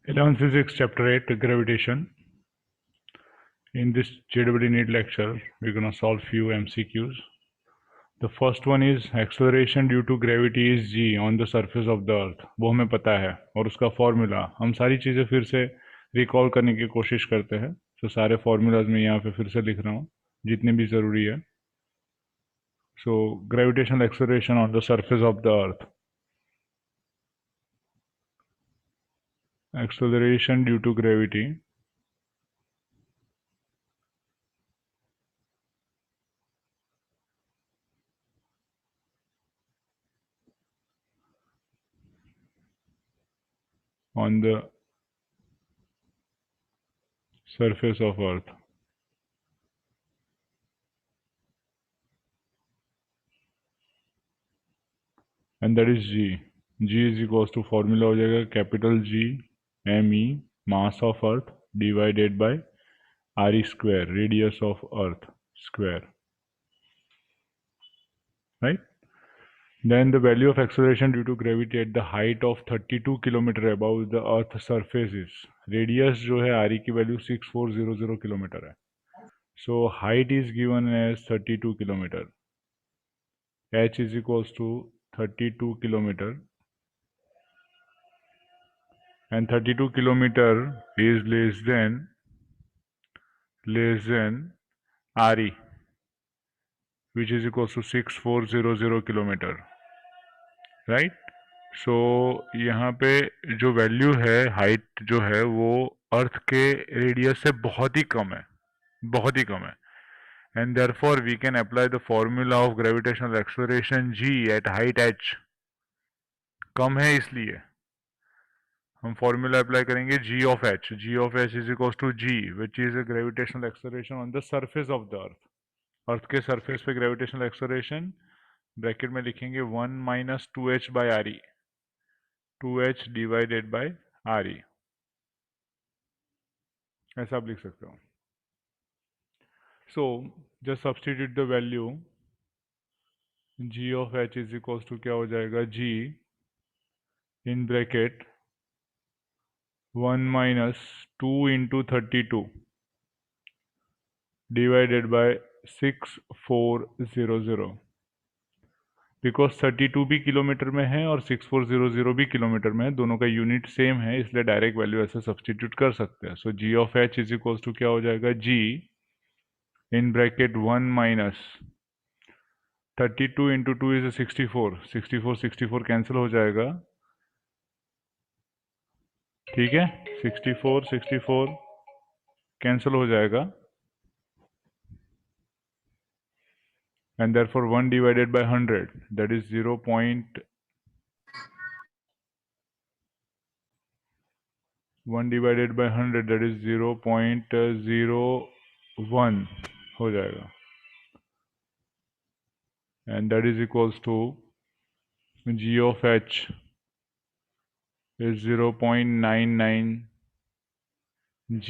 11 Physics Chapter 8 Gravitation. In this JEE NEET lecture, we're going to solve few MCQs. The first one is acceleration due to gravity is g on the surface of the earth. वो हमें पता है और उसका formula हम सारी चीज़ें फिर से रिकॉल करने की कोशिश करते हैं. तो सारे फॉर्मूलाज मैं यहाँ पे फिर से लिख रहा हूँ जितने भी ज़रूरी है. So gravitational acceleration on the surface of the earth. Acceleration due to gravity on the surface of earth. And that is g. G is equals to formula हो जाएगा capital G me mass of earth divided by re square, radius of earth square, right? Then the value of acceleration due to gravity at the height of 32 kilometer above the earth surface is, radius जो है re की value 6400 kilometer है. So height is given as 32 kilometer. H is equals to 32 kilometer. And 32 kilometer is less than RE, which is equals to 6400 kilometer, right? So यहाँ पे जो value है height जो है वो अर्थ के रेडियस से बहुत ही कम है, बहुत ही कम है. And therefore we can apply the formula of gravitational acceleration g at height h. कम है इसलिए हम फॉर्मूला अप्लाई करेंगे g of h is equals to g which is a gravitational acceleration on the surface of the earth. Earth के surface पे gravitational acceleration bracket में लिखेंगे 1 minus 2h by R E, 2h divided by R E, ऐसा आप लिख सकते हो. So just substitute the value g of h is equals to क्या हो जाएगा, g in bracket 1 minus 2 into 32 divided by 6400, because 32 भी किलोमीटर में है और 6400 भी किलोमीटर में है, दोनों का यूनिट सेम है, इसलिए डायरेक्ट वैल्यू ऐसे सब्सटीट्यूट कर सकते हैं. So g of h is equals to क्या हो जाएगा, g in bracket 1 minus 32 into 2 is 64, 64 cancel हो जाएगा, ठीक है, 64 कैंसिल हो जाएगा. And therefore 1 divided by 100, that is 1 divided by 100, that is 0.01 हो जाएगा. And that is equals to g of h is 0.99 g,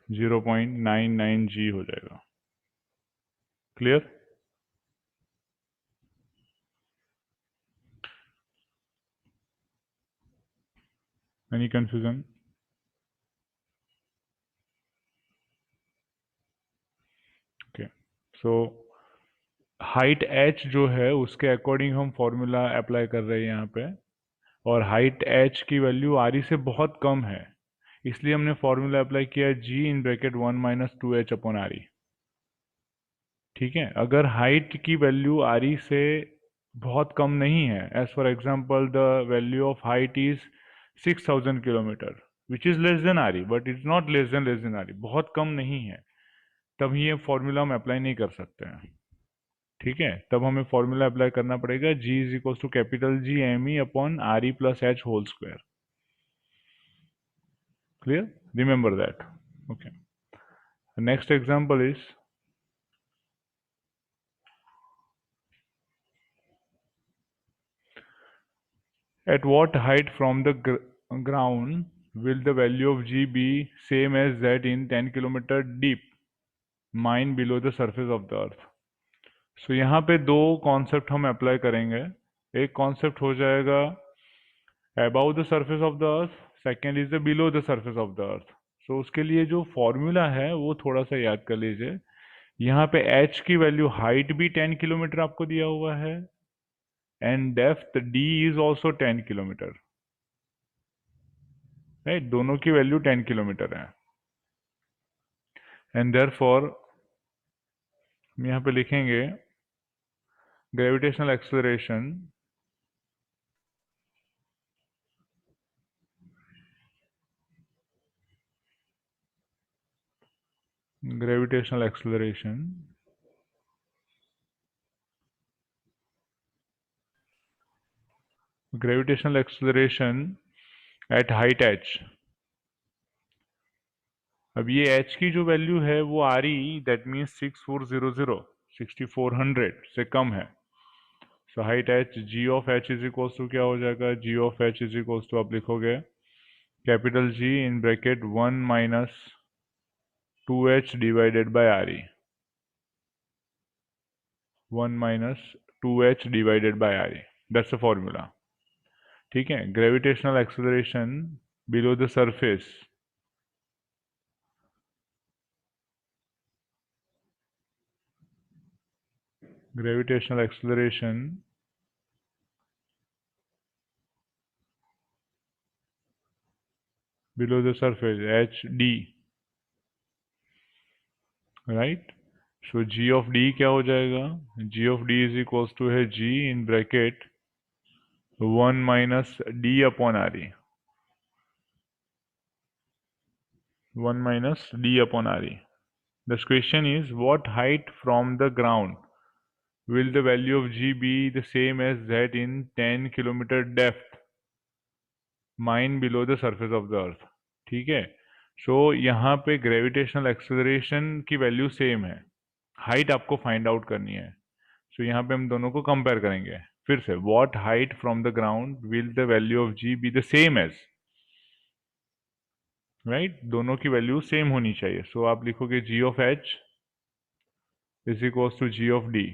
0.99 g हो जाएगा. क्लियर? Any confusion? ओके, सो हाइट h जो है उसके अकॉर्डिंग हम फॉर्मूला अप्लाई कर रहे हैं यहाँ पे, और हाइट h की वैल्यू आर ई से बहुत कम है, इसलिए हमने फॉर्मूला अप्लाई किया g in bracket 1 minus 2h upon R ई. ठीक है, अगर हाइट की वैल्यू आर ई से बहुत कम नहीं है, as for example the value of height is 6000 kilometre which is less than R E, but it's not less than R E, बहुत कम नहीं है, तब ये फॉर्मूला हम अप्लाई नहीं कर सकते हैं. ठीक है, तब हमें फॉर्मूला अप्लाई करना पड़ेगा g is equal to capital G M E upon R E plus H whole square. Clear? Remember that. Okay, next example is, at what height from the ground will the value of g be same as that in 10 kilometer deep mine below the surface of the earth? So यहाँ पे दो concept हम apply करेंगे. एक concept हो जाएगा above the surface of the earth, second is the below the surface of the earth. So उसके लिए जो फॉर्मूला है वो थोड़ा सा याद कर लीजिए। यहाँ पे h की वैल्यू, हाइट भी 10 किलोमीटर आपको दिया हुआ है, and depth d is also 10 kilometre, right, दोनों की वैल्यू 10 किलोमीटर है। एंड देयरफॉर हम यहाँ पे लिखेंगे gravitational acceleration gravitational acceleration gravitational acceleration at height h। अब ये h की जो वैल्यू है वो आ रही, दैट मीन्स 6400, 6400 से कम है। So height h, g of h is equals to क्या हो जाएगा, g of h is equals to आप लिखोगे capital G in bracket 1 minus 2h divided by r e, 1 minus 2h divided by r e, that's the formula. ठीक है, gravitational acceleration below the surface gravitational acceleration below the surface hd, right? So g of d क्या हो जाएगा, g of d is equals to है g in bracket 1 minus d upon re, 1 minus d upon re. The question is what height from the ground will the value of g be the same as that in 10 kilometer depth mine below the surface of the earth। ठीक है, सो यहाँ पे gravitational acceleration की value same है, height आपको find out करनी है। सो यहाँ पे हम दोनों को कंपेयर करेंगे। फिर से, what height from the ground will the value of g be the same as, right, दोनों की वैल्यू सेम होनी चाहिए। सो आप लिखोगे g of h is equals to g of d,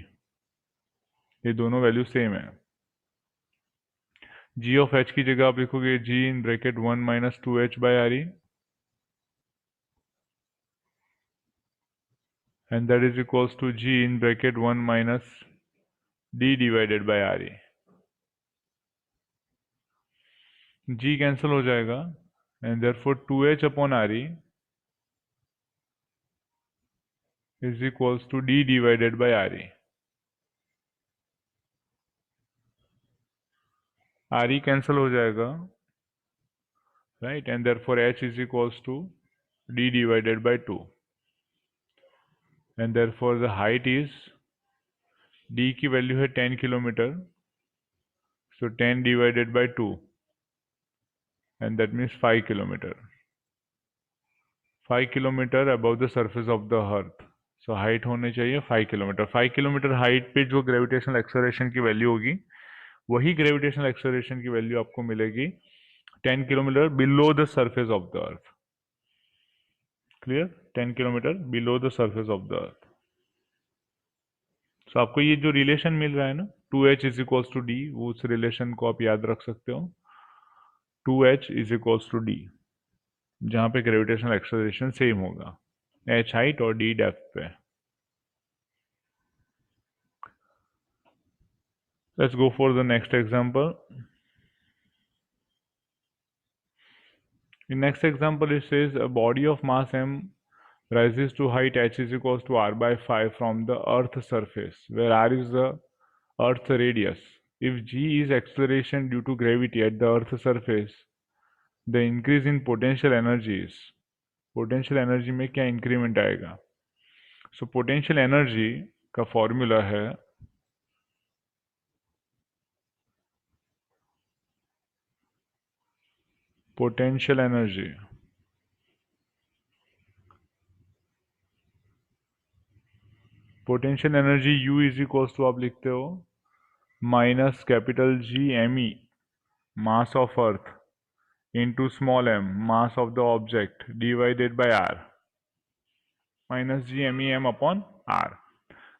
ये दोनों वैल्यू सेम है। जी ऑफ एच की जगह आप लिखोगे g in bracket 1 minus 2h by R E, and that is equals to g in bracket 1 minus d divided by re। g cancel हो जाएगा and therefore 2h upon re is equals to d divided by re। re cancel हो जाएगा, right, and therefore h is equals to d divided by 2, and therefore the height is, d की value है 10 kilometre, so 10 divided by 2 and that means 5 kilometre, 5 kilometre above the surface of the earth. So height होनी चाहिए 5 kilometre. 5 kilometre height पे जो gravitational acceleration की value होगी, वही gravitational acceleration की वैल्यू आपको मिलेगी 10 kilometre below the surface of the earth. Clear, 10 kilometre below the surface of the earth. So आपको ये जो रिलेशन मिल रहा है ना, 2h is equals to D, वो उस रिलेशन को आप याद रख सकते हो, 2h is equals to D, जहां पे ग्रेविटेशनल एक्सेलरेशन सेम होगा h हाइट और d डेप्थ पे। Let's go for the next example. In next example, it says a body of mass m rises to height h is equals to r by 5 from the earth's surface, where r is the earth's radius. If g is acceleration due to gravity at the earth's surface, the increase in potential energy is, potential energy में क्या increment आएगा? So potential energy का formula है potential energy U is equals to आप लिखते हो minus capital G M E, mass of earth, into small m, mass of the object, divided by R, minus G M E M upon R,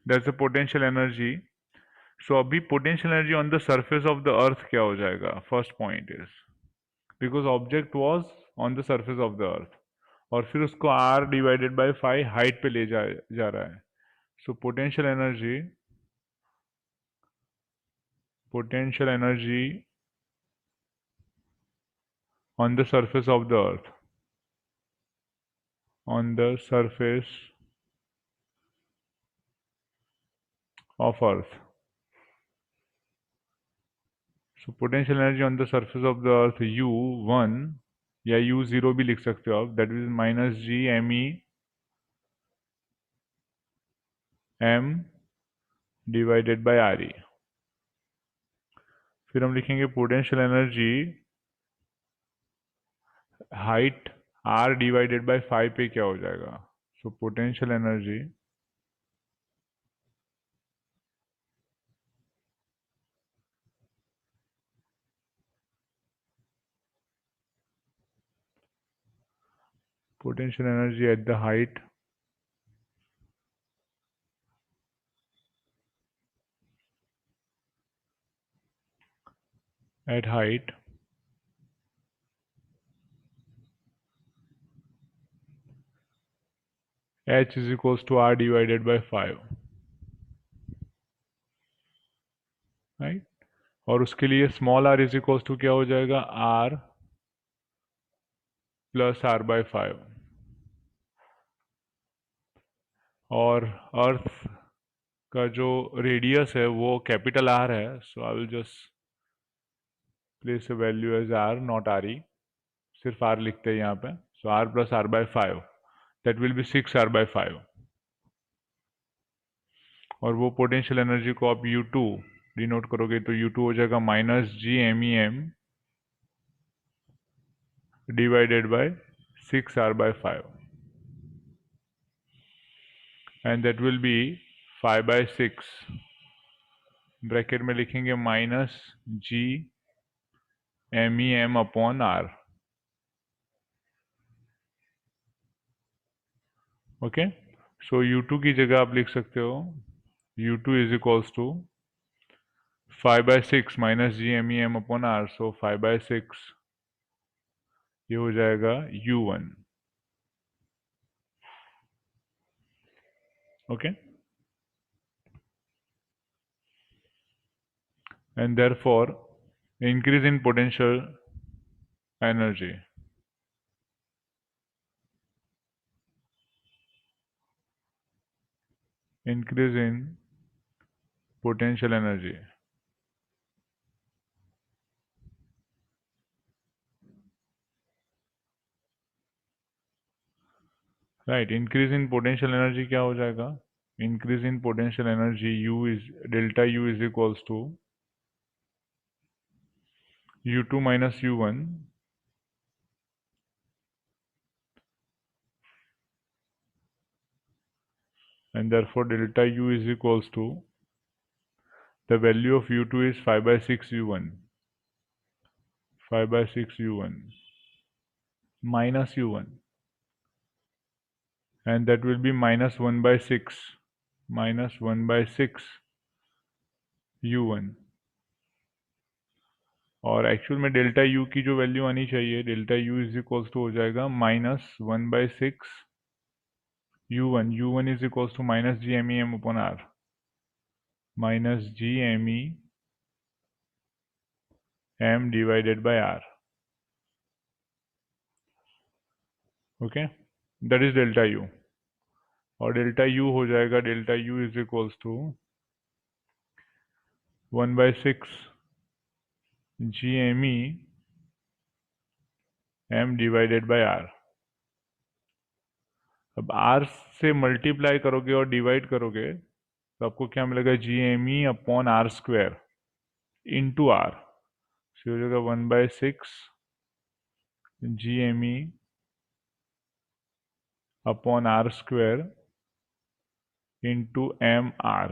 that's the potential energy. So अभी potential energy on the surface of the earth क्या हो जाएगा, first point is because object was on the surface of the earth, और फिर उसको r divided by 5 height पे ले जा रहा है. So potential energy on the surface of the earth, on the surface of earth. So potential energy on the surface of the earth U1 या U0 भी लिख सकते हो आप, that is minus G ME M divided by RE. फिर हम लिखेंगे potential energy height R divided by 5 पे क्या हो जाएगा. So potential energy at the height H is equals to R divided by 5, right. और उसके लिए small r is equals to क्या हो जाएगा, r प्लस r बाय 5. और अर्थ का जो रेडियस है वो कैपिटल R है, so I will just place a value as R not RE, सिर्फ R लिखते हैं यहाँ पे. So R plus R by 5, that will be 6R by 5. और वो पोटेंशियल एनर्जी को आप U2 डिनोट करोगे तो U2 हो जाएगा minus GMEM divided by 6R by 5, and that will be 5 by 6. Bracket में लिखेंगे minus GMEM upon R. Okay. So U2 की जगह आप लिख सकते हो U2 is equals to 5 by 6 minus GMEM upon R. So 5 by 6 ये हो जाएगा U1. Okay. and therefore increase in potential energy right. Increase in potential energy क्या हो जाएगा, increase in potential energy delta U is equals to U2 minus U1 and therefore delta U is equals to the value of U2 is 5 by 6 U1 minus U1, and that will be minus 1 by 6 U1. और actual में delta U की जो value आनी चाहिए, delta U is equals to हो जाएगा minus 1 by 6 U1. U1 is equals to minus GMEM upon R, minus GMEM divided by R. Okay, that is delta U. और delta U हो जाएगा, delta U is equals to 1 by 6 GMEM divided by R. अब R से multiply करोगे और divide करोगे तो आपको क्या मिलेगा, GME upon R square into R. सो हो जाएगा 1 by 6 GME upon R square into MR.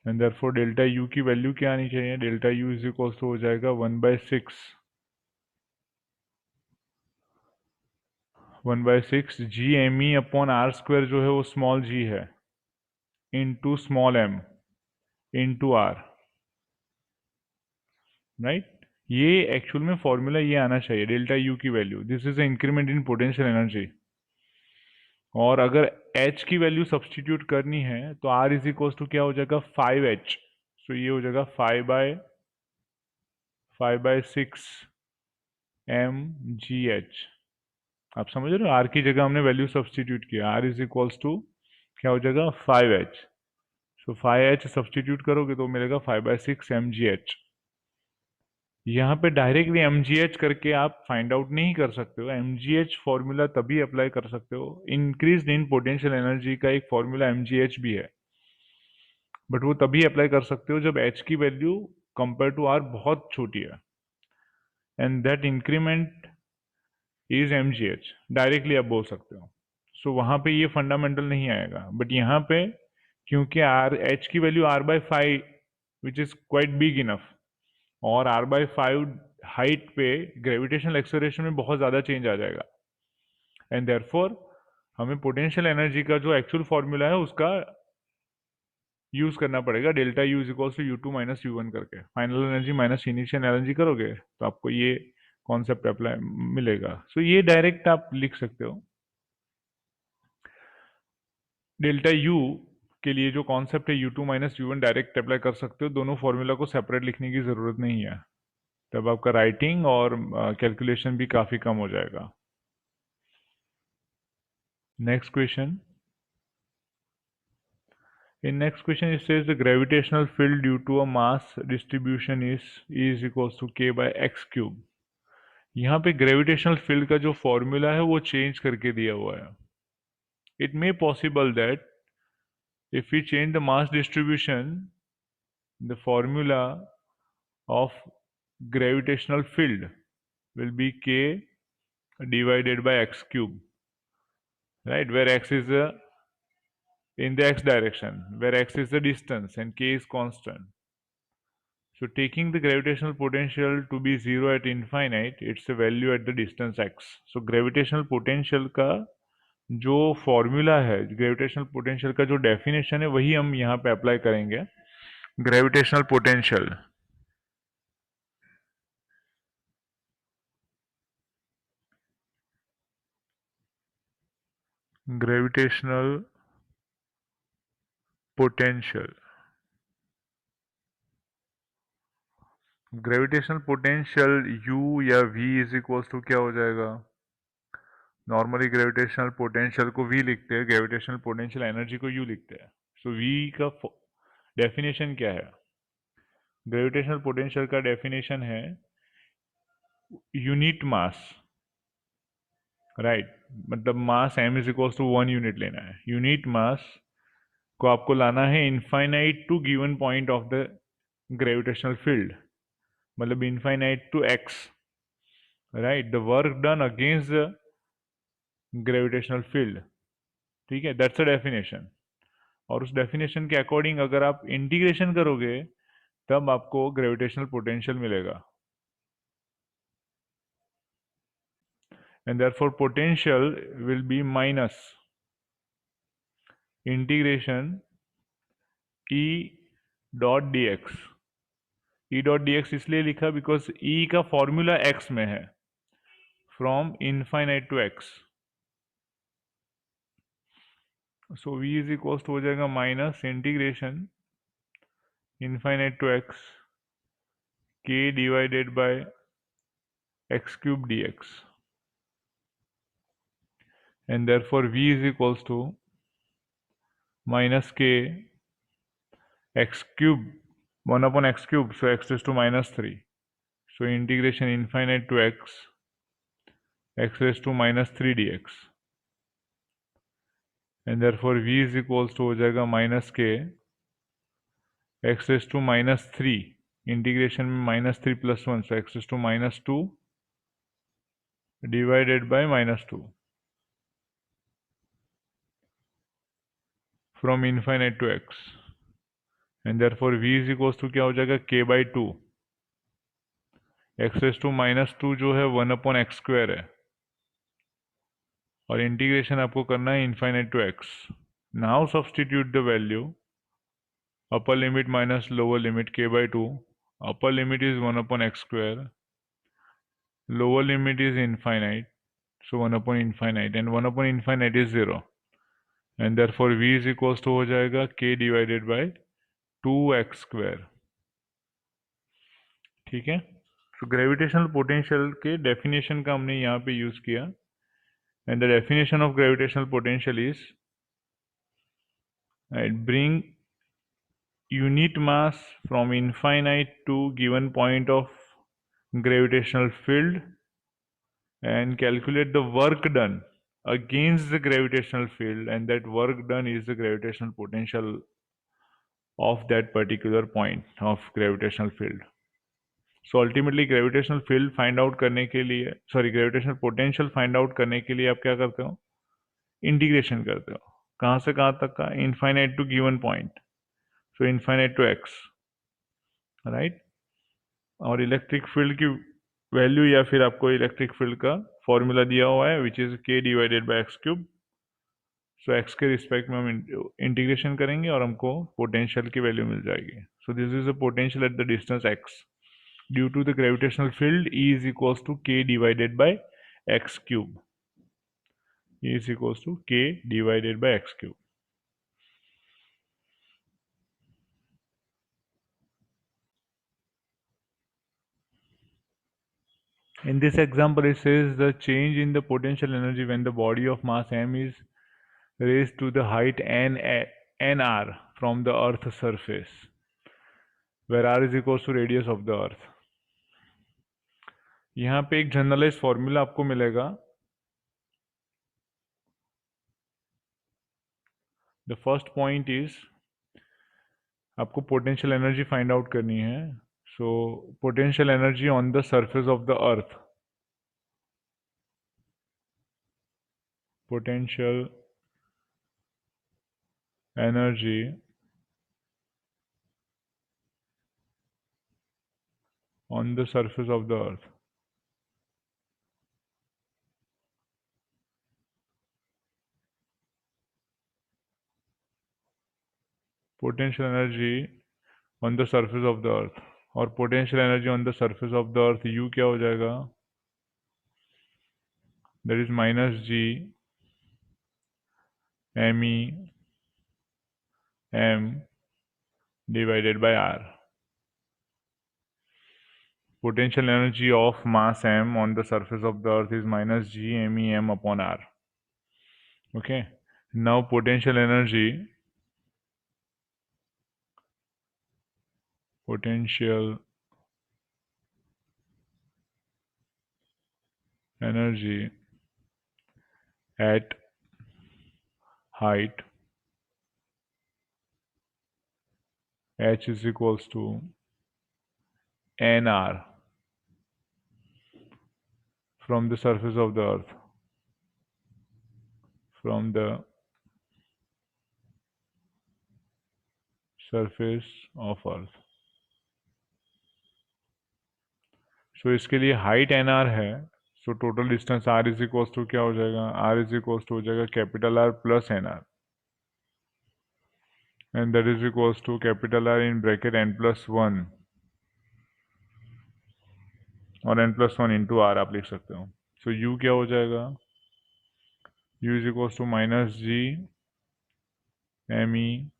And therefore delta U की वैल्यू क्या आनी चाहिए, delta U is equals to हो जाएगा 1 by 6 GME upon R square जो है वो स्मॉल g है into small m into R, right. ये एक्चुअल में फॉर्मूला ये आना चाहिए, डेल्टा यू की value, this is the increment in potential energy. और अगर h की वैल्यू सब्सटीट्यूट करनी है तो r इज इक्वल टू क्या हो जाएगा 5h। सो ये हो जाएगा 5/6 mgh। आप समझ रहे हो, r की जगह हमने वैल्यू सब्सटीट्यूट किया, r इज इक्वल्स टू क्या हो जाएगा 5h। सो 5h सब्सटीट्यूट करोगे तो मिलेगा 5/6 mgh। यहाँ पे डायरेक्टली mgh करके आप फाइंड आउट नहीं कर सकते हो, mgh फॉर्मूला तभी अप्लाई कर सकते हो, इंक्रीज इन पोटेंशियल एनर्जी का एक फॉर्मूला mgh भी है, बट वो तभी अप्लाई कर सकते हो जब h की वैल्यू कंपेयर टू r बहुत छोटी है, and that increment is mgh, directly आप बोल सकते हो। सो वहां पे ये फंडामेंटल नहीं आएगा, बट यहाँ पे क्योंकि r h की value r/5 which is quite big enough, और r/5 हाइट पे ग्रेविटेशनल एक्सेलरेशन में बहुत ज़्यादा चेंज आ जाएगा, एंड देयरफॉर हमें पोटेंशियल एनर्जी का जो एक्चुअल फॉर्मूला है उसका यूज करना पड़ेगा, delta U is equals to u2 minus u1 करके, final energy minus initial energy करोगे तो आपको ये कॉन्सेप्ट अप्लाई मिलेगा। सो ये डायरेक्ट आप लिख सकते हो, डेल्टा यू के लिए जो कॉन्सेप्ट है u2 minus u1 direct apply कर सकते हो, दोनों फॉर्मूला को सेपरेट लिखने की जरूरत नहीं है, तब आपका राइटिंग और कैलकुलेशन भी काफी कम हो जाएगा। Next question, in next question it says the gravitational field due to a mass distribution is equals to k by x cube। यहाँ पे ग्रेविटेशनल फील्ड का जो फॉर्मूला है वो चेंज करके दिया हुआ है। It may possible that if we change the mass distribution the formula of gravitational field will be k divided by x cube, right, where x is in the x direction, where x is the distance and k is constant. So taking the gravitational potential to be zero at infinite, it's a value at the distance x. So gravitational potential का जो formula है, gravitational potential का जो definition है वही हम यहाँ पे अप्लाई करेंगे। Gravitational potential, gravitational potential, gravitational potential u या v इज इक्वल्स टू क्या हो जाएगा, नॉर्मली ग्रेविटेशनल पोटेंशियल को v लिखते हैं, ग्रेविटेशनल पोटेंशियल एनर्जी को u लिखते हैं। सो v का डेफिनेशन क्या है, ग्रेविटेशनल पोटेंशियल का डेफिनेशन है यूनिट मास, राइट, मतलब mass m is equals to 1 unit लेना है, यूनिट मास को आपको लाना है infinite to given point of the gravitational field, मतलब infinite to x, right, the work done against the gravitational field, ठीक है, दैट्स अ डेफिनेशन। और उस डेफिनेशन के अकॉर्डिंग अगर आप इंटीग्रेशन करोगे तब आपको ग्रेविटेशनल पोटेंशियल मिलेगा, and therefore potential will be minus integration E dot dx। E dot dx इसलिए लिखा बिकॉज E का फॉर्मूला x में है, from infinite to x। So v is equal to हो जाएगा minus integration infinite to x k divided by x cube dx, and therefore v is equals to minus k x cube 1 upon x cube, so x raised to minus 3, so integration infinite to x raised to minus 3 dx, and therefore v is equals to हो जाएगा minus k x raised to minus 3, integration में minus 3 plus 1, so x raised to minus 2 divided by minus 2 from infinite to x, and therefore v is equals to क्या हो जाएगा k by 2, x raised to minus 2 जो है 1 upon x square है, और integration आपको करना है infinite to x। Now substitute the value upper limit minus lower limit k by 2 upper limit is 1 upon x square, lower limit is infinite, so 1 upon infinite, and 1 upon infinite is 0, and therefore v is equals to हो जाएगा k divided by 2x square. ठीक है, तो gravitational potential के definition का हमने यहाँ पे यूज किया, and the definition of gravitational potential is bring unit mass from infinite to given point of gravitational field and calculate the work done against the gravitational field, and that work done is the gravitational potential of that particular point of gravitational field. So ultimately gravitational field find out करने के लिए, sorry gravitational potential find out करने के लिए आप क्या करते हो, इंटीग्रेशन करते हो, कहाँ से कहाँ तक का, infinite to given point, so infinite to x, right. और इलेक्ट्रिक फील्ड की वैल्यू या फिर आपको इलेक्ट्रिक फील्ड का फॉर्मूला दिया हुआ है which is k divided by x cube. So x के रिस्पेक्ट में हम इंटीग्रेशन करेंगे और हमको पोटेंशियल की वैल्यू मिल जाएगी। So this is a potential at the distance x due to the gravitational field E is equals to k divided by x cube, E is equals to k divided by x cube. In this example, it says the change in the potential energy when the body of mass m is raised to the height nr from the Earth's surface, where r is equals to radius of the Earth. यहाँ पे एक generalise formula आपको मिलेगा। The first point is आपको potential energy find out करनी है। So potential energy on the surface of the earth, potential energy on the surface of the earth. Potential energy on the surface of the earth, और potential energy on the surface of the earth U क्या हो जाएगा, that is minus G me m divided by r. Potential energy of mass m on the surface of the earth is minus G me m upon r. Okay, now potential energy at height h is equals to nr from the surface of the earth, from the surface of earth. सो इसके लिए height n R है, so total distance R is equals to क्या हो जाएगा, R is equals to हो जाएगा capital R plus n R, and that is equals to capital R in bracket N plus one और n plus one into R आप लिख सकते हो। सो यू क्या हो जाएगा, U is equals to minus G M E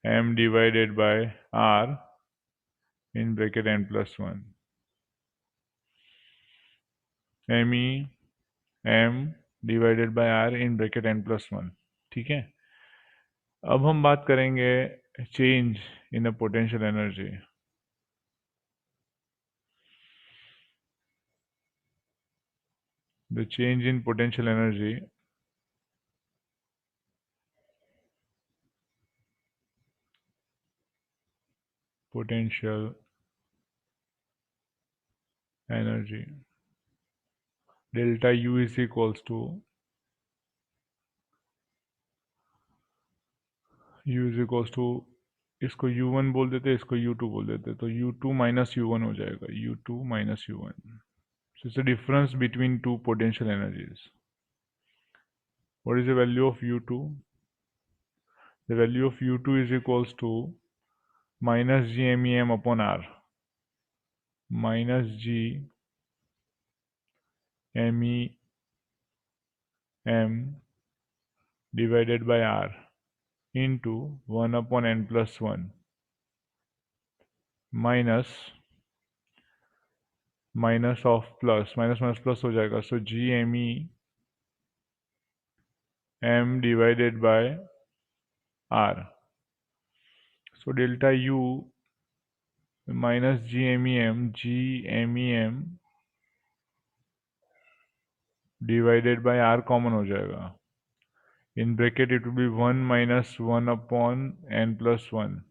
M divided by R in bracket N plus one, M E M divided by R in bracket N plus one. ठीक है, अब हम बात करेंगे change in the potential energy. The change in potential energy delta U is equals to इसको U1 बोल देते, इसको U2 बोल देते, तो U2 माइनस U1 हो जाएगा, U2 minus U1. So it's a difference between two potential energies. What is the value of U2? The value of U2 is equals to minus GMEM upon R, minus GMEM divided by R into 1 upon n plus 1 minus of plus, minus plus हो जाएगा, so GMEM divided by R. So delta U minus GMEM divided by R common हो जाएगा. In bracket it will be 1 minus 1 upon n plus 1.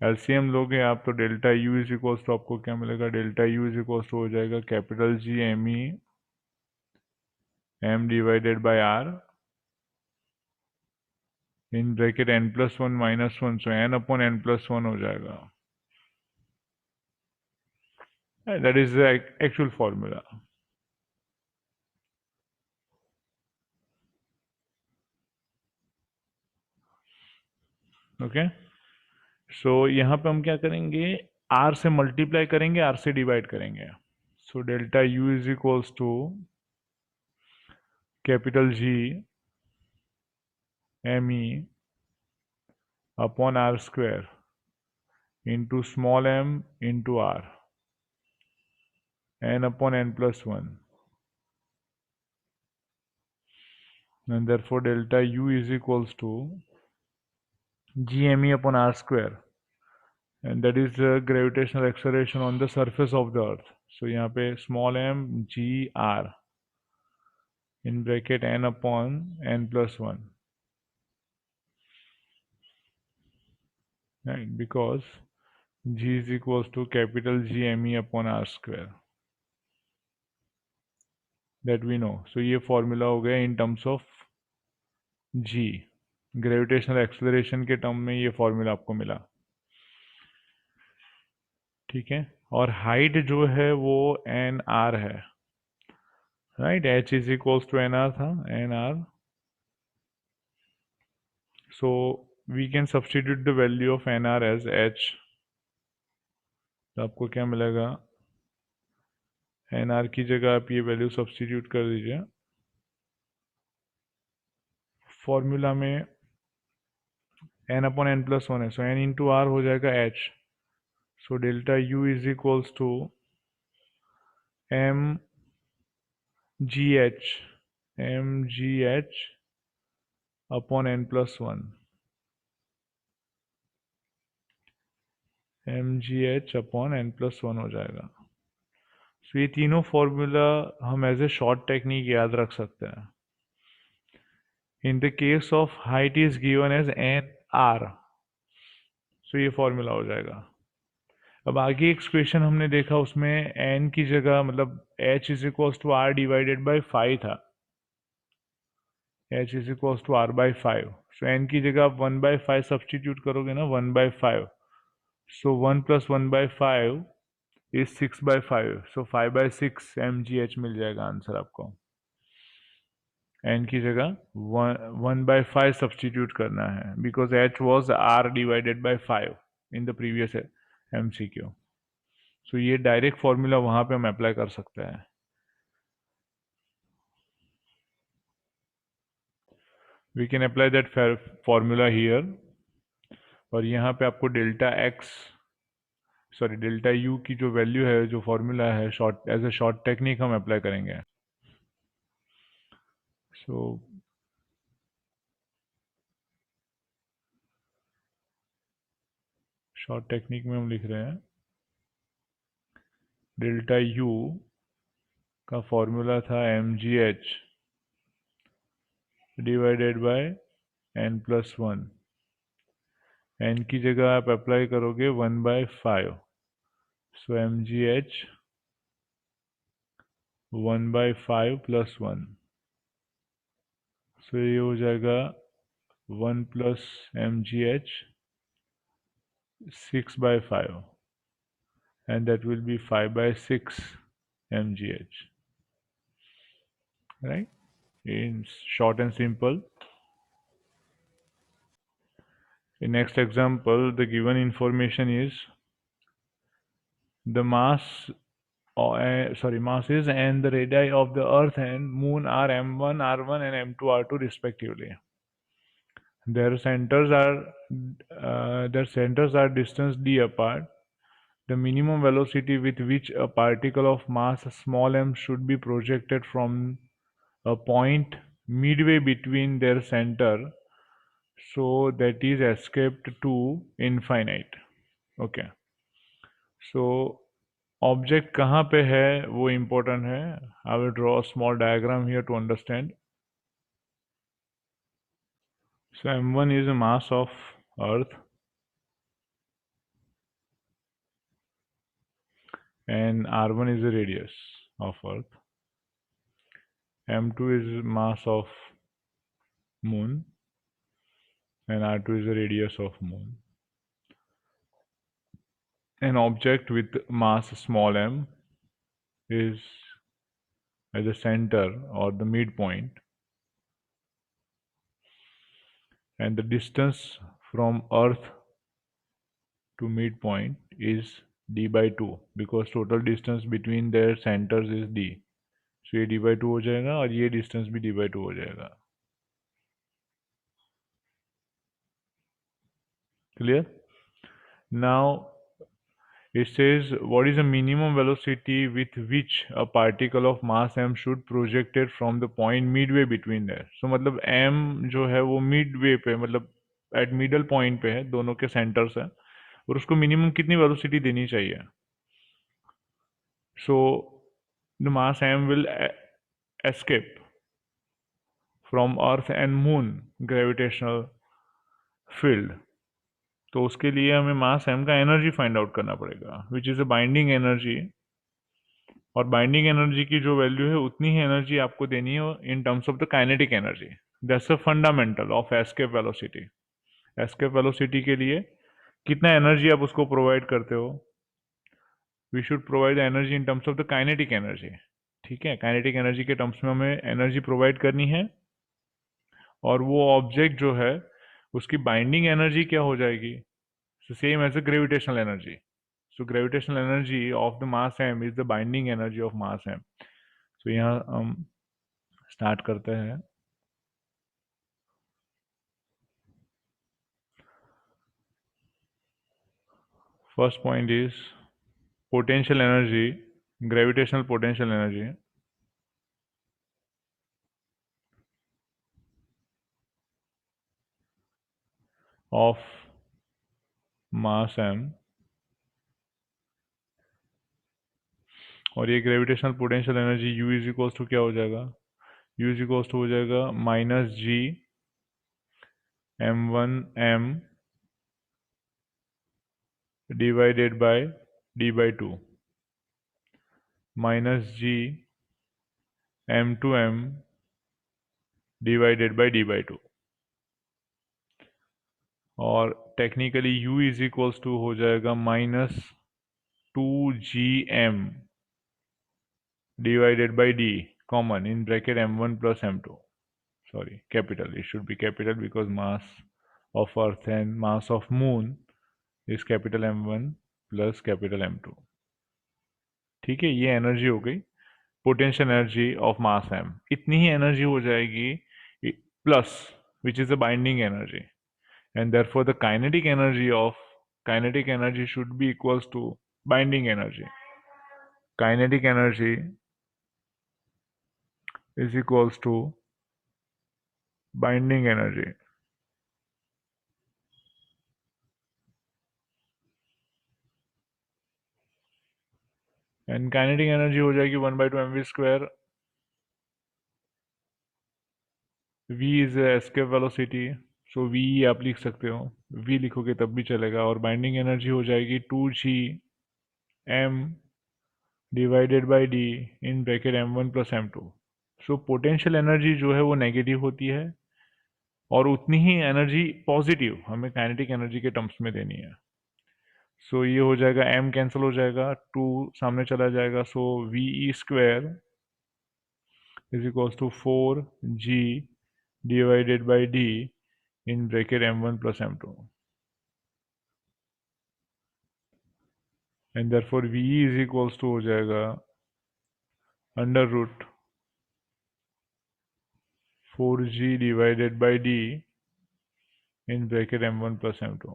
LCM लोगे आप तो delta U is equals to आपको क्या मिलेगा, delta U is equals to हो जाएगा capital G M E M divided by R in bracket n plus 1 minus 1, so n upon n plus 1 हो जाएगा. That is the actual formula. Okay, so यहाँ पे हम क्या करेंगे, r से मल्टीप्लाई करेंगे, r से डिवाइड करेंगे. So delta u is equals to capital G M E upon R square into small m into r n upon n plus 1, and therefore delta u is equals to gme upon r square, and that is the gravitational acceleration on the surface of the earth. So यहाँ पे small m g r in bracket n upon n plus 1, right, because g is equals to capital gme upon r square, that we know. So ये formula हो गया in terms of g, gravitational acceleration के term में ये formula आपको मिला. ठीक है, और हाइट जो है वो एन आर है, right, h is equals to n R था, n R. So we can substitute the value of n R as h. तो आपको क्या मिलेगा, एन आर की जगह आप ये वैल्यू सब्सटीट्यूट कर दीजिए. फॉर्मूला में एन अपॉन एन प्लस 1 है, सो एन इंटू आर हो जाएगा H. So delta U is equals to M ji H upon n plus 1, M ji H upon n plus 1 हो जाएगा. सो ये तीनों फॉर्मूला हम एज ए शॉर्ट टेक्निक याद रख सकते हैं. In the case of height is given as n R, so ये फॉर्मूला हो जाएगा. अब आगे एक क्वेश्चन हमने देखा, उसमें n की जगह मतलब h is equals to R divided by 5 था, h is equals to R by 5. So n की जगह आप 1 बाई 5 सब्सटीट्यूट करोगे ना, 1 by 5, so 1 plus 1 by 5 is 6 by 5, so 5 by 6 m ji h मिल जाएगा आंसर आपको. n की जगह 1 बाई 5 सब्सटीट्यूट करना है, because h was r divided by 5 in the previous MCQ. सो ये डायरेक्ट फॉर्मूला वहां पे हम अप्लाई कर सकते हैं. We can apply that formula here. और यहाँ पे आपको डेल्टा यू की जो वैल्यू है, जो फॉर्मूला है, short as a short technique हम अप्लाई करेंगे. सो शॉर्ट टेक्निक में हम लिख रहे हैं डेल्टा यू का फॉर्मूला था M ji H divided by n plus 1. n की जगह आप अप्लाई करोगे 1 by 5, so M ji H 1 by 5 plus 1, so ये हो जाएगा 1 plus M ji H 6 by 5, and that will be 5 by 6 mgh, right, in short and simple. In next example, the given information is the mass, masses and the radii of the Earth and Moon are m1, r1, and m2, r2 respectively. Their centers are distance d apart. The minimum velocity with which a particle of mass small m should be projected from a point midway between their center so that is escaped to infinite. Okay. So object कहाँ पे है वो important है. I will draw a small diagram here to understand. So m1 is the mass of Earth and r1 is the radius of Earth. m2 is mass of Moon and r2 is the radius of Moon. An object with mass small m is at the center or the midpoint, and the distance from Earth to midpoint is d by 2 because total distance between their centers is d. So ये d by 2 हो जाएगा और ये distance भी d by 2 हो जाएगा. Clear? Now it says what is the minimum velocity with which a particle of mass m should projected from the point midway between there. So मतलब m जो है वो midway पे मतलब at middle point पे है, दोनों के centers है, और उसको minimum कितनी velocity देनी चाहिए. So the mass m will escape from Earth and Moon gravitational field. तो उसके लिए हमें मास m का एनर्जी फाइंड आउट करना पड़ेगा, which is a binding energy. और बाइंडिंग एनर्जी की जो वैल्यू है उतनी ही एनर्जी आपको देनी है in terms of the kinetic energy. That's a fundamental of escape velocity. Escape velocity के लिए कितना एनर्जी आप उसको प्रोवाइड करते हो. We should provide the energy in terms of the kinetic energy. ठीक है, काइनेटिक एनर्जी के टर्म्स में हमें एनर्जी प्रोवाइड करनी है. और वो ऑब्जेक्ट जो है उसकी बाइंडिंग एनर्जी क्या हो जाएगी, same as a gravitational energy. So gravitational energy of the mass m is the binding energy of mass m. So यहाँ हम स्टार्ट करते हैं. First point is potential energy, gravitational potential energy of mass m. और ये gravitational potential energy u is equals to क्या हो जाएगा, u is equals to हो जाएगा minus G m1m divided by d by 2 minus G m2m divided by d by 2. और technically u is equals to हो जाएगा minus 2gm divided by d common in bracket m1 plus m2. Sorry, capital. It should be capital because mass of Earth and mass of Moon is capital M1 plus capital M2. ठीक है, ये energy हो गई potential energy of mass m. इतनी ही energy हो जाएगी plus which is the binding energy, and therefore the kinetic energy should be equals to binding energy. Kinetic energy is equals to binding energy. And kinetic energy हो जाएगी 1/2 mv². v is escape velocity, so v आप लिख सकते हो, v लिखोगे तब भी चलेगा. और बाइंडिंग एनर्जी हो जाएगी 2gm divided by d in bracket m1 plus m2. So potential energy जो है वो नेगेटिव होती है और उतनी ही एनर्जी पॉजिटिव हमें काइनेटिक एनर्जी के टर्म्स में देनी है. सो ये हो जाएगा m कैंसिल हो जाएगा, 2 सामने चला जाएगा, सो ve² is equals to 4g divided by d in bracket m1 plus m2. And therefore V is equals to हो जाएगा under root 4G divided by D in bracket M1 plus M2,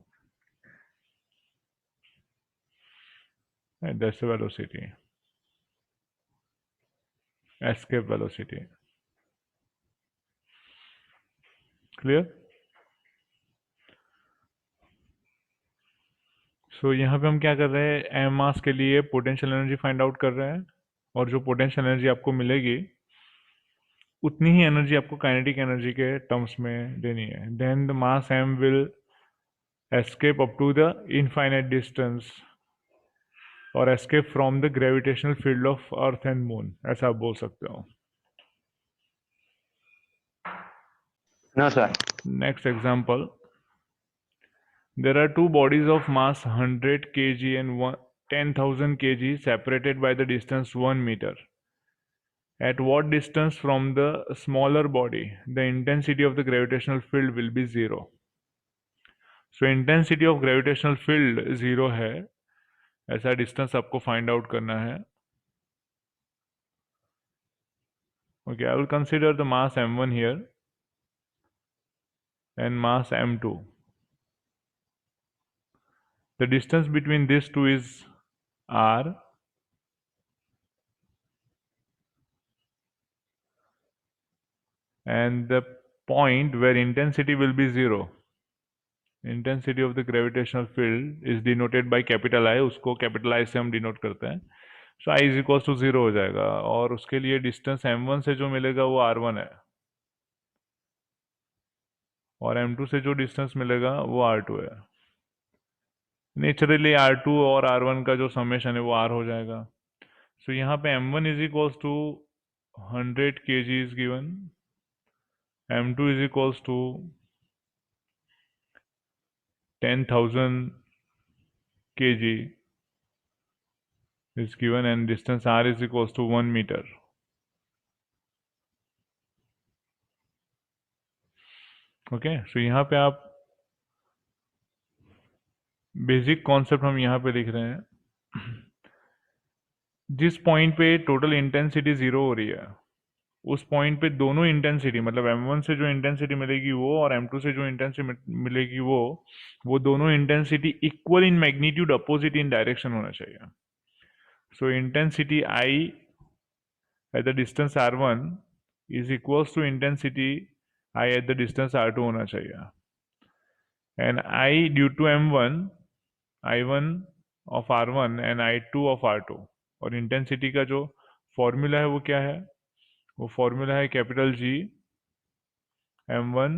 and that's the velocity, escape velocity. Clear? So यहाँ पे हम क्या कर रहे हैं, M मास के लिए पोटेंशियल एनर्जी फाइंड आउट कर रहे हैं, और जो पोटेंशियल एनर्जी आपको मिलेगी उतनी ही एनर्जी आपको काइनेटिक एनर्जी के टर्म्स में देनी है. Then the mass m will escape up to the infinite distance और escape from the gravitational field of earth and moon, ऐसा आप बोल सकते हो. No, sir. Next example. There are two bodies of mass 100 kg and 10,000 kg separated by the distance 1 meter. At what distance from the smaller body the intensity of the gravitational field will be 0? So intensity of gravitational field 0 है, ऐसा distance आपको find out करना है. Okay, I will consider the mass m1 here and mass m2. The distance between these two is r, and the point where intensity will be 0, intensity of the gravitational field is denoted by capital I, उसको capital I से हम denote करते हैं. So I is equals to 0 हो जाएगा, और उसके लिए distance m1 से जो मिलेगा वो r1 है, और m2 से जो distance मिलेगा वो r2 है. नेचुरली r2 और r1 का जो समेशन है वो r हो जाएगा. So यहाँ पे m1 is equals to 100 kg is given, m2 is equals to 10,000 kg is given, and distance r is equals to 1 meter. Okay, so यहाँ पे आप बेसिक कॉन्सेप्ट हम यहाँ पे लिख रहे हैं. जिस पॉइंट पे टोटल इंटेंसिटी 0 हो रही है उस पॉइंट पे दोनों इंटेंसिटी, मतलब m1 से जो इंटेंसिटी मिलेगी वो और m2 से जो इंटेंसिटी मिलेगी वो दोनों intensity equal in magnitude, opposite in direction होना चाहिए. सो intensity I at the distance r1 is equals to intensity I at the distance r2 होना चाहिए. And I due to m1, I1 of r1 and I2 of r2, और intensity का जो formula है वो क्या है, वो फॉर्मूला है capital G m1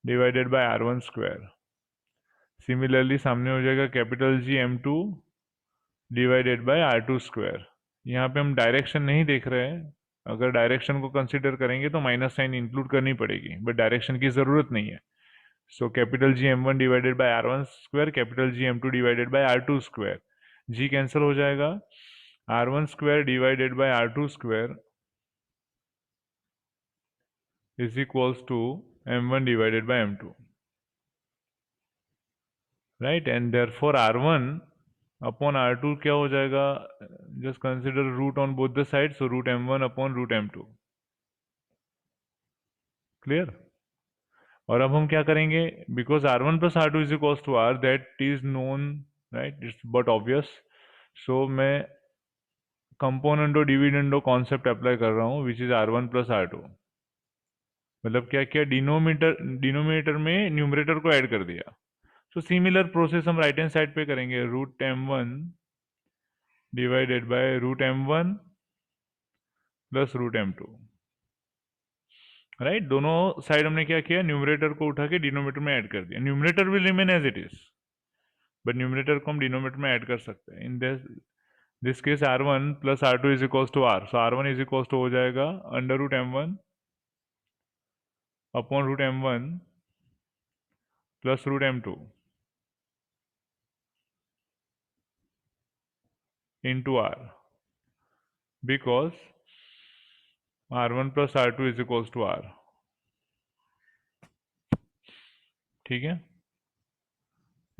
divided by r1 square. Similarly सामने हो जाएगा capital G m2 divided by r2 square. यहाँ पे हम डायरेक्शन नहीं देख रहे हैं, अगर डायरेक्शन को कंसिडर करेंगे तो माइनस साइन इंक्लूड करनी पड़ेगी, बट डायरेक्शन की ज़रूरत नहीं है. सो capital G m1 divided by r1 square, capital G m2 divided by r2 square. G cancel हो जाएगा, r1 square divided by r2 square is equals to m1 divided by m2, right. And therefore r1 upon r2 क्या हो जाएगा, just consider root on both the side, so root m1 upon root m2. Clear. और अब हम क्या करेंगे, because r1 plus r2 is equals to r, that is known, right, it's but obvious. So मैं componendo dividendo concept apply कर रहा हूँ, which is r1 plus r2. मतलब क्या किया, डिनोमिनेटर में न्यूमरेटर को ऐड कर दिया. सो सिमिलर प्रोसेस हम राइट हैंड साइड पे करेंगे, root m1 divided by root m1 plus root m2, right. दोनों साइड हमने क्या किया, न्यूमरेटर को उठा के डिनोमिनेटर में ऐड कर दिया. Numerator will remain as it is, but numerator को हम डिनोमिनेटर में ऐड कर सकते हैं. In this case r1 plus r2 is equals to r, so r1 is equals to हो जाएगा under root m1 upon root m1 plus root m2 into r, because r1 plus r2 is equals to r. ठीक है.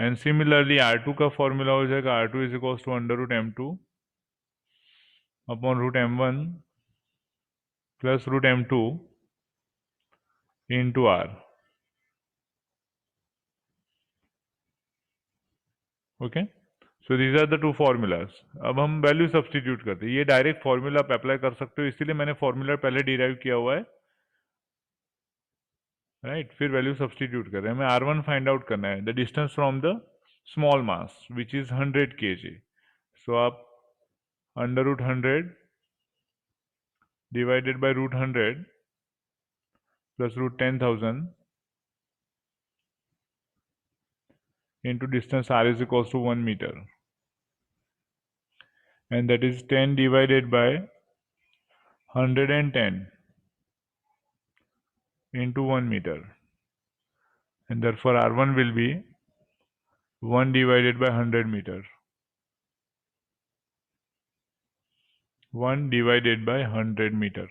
And similarly R2 का formula हो जाएगा R2 is equals to under root M2 upon root M1 plus root M2 into R. Okay, so these are the two formulas. अब हम value substitute करते हैं. ये डायरेक्ट फॉर्मूला आप अप्लाई कर सकते हो, इसीलिए मैंने फॉर्मूला पहले डिराइव किया हुआ है, राइट. फिर वैल्यू सब्सटीट्यूट कर रहे हैं. हमें R1 फाइंड आउट करना है, the distance from the small mass which is 100 kg. So आप under root 100 divided by root 100 plus root 10,000 into distance R is equals to 1 meter, and that is 10 divided by 110 into 1 meter, and therefore R1 will be 1 divided by 100 meter. 1 divided by 100 meter.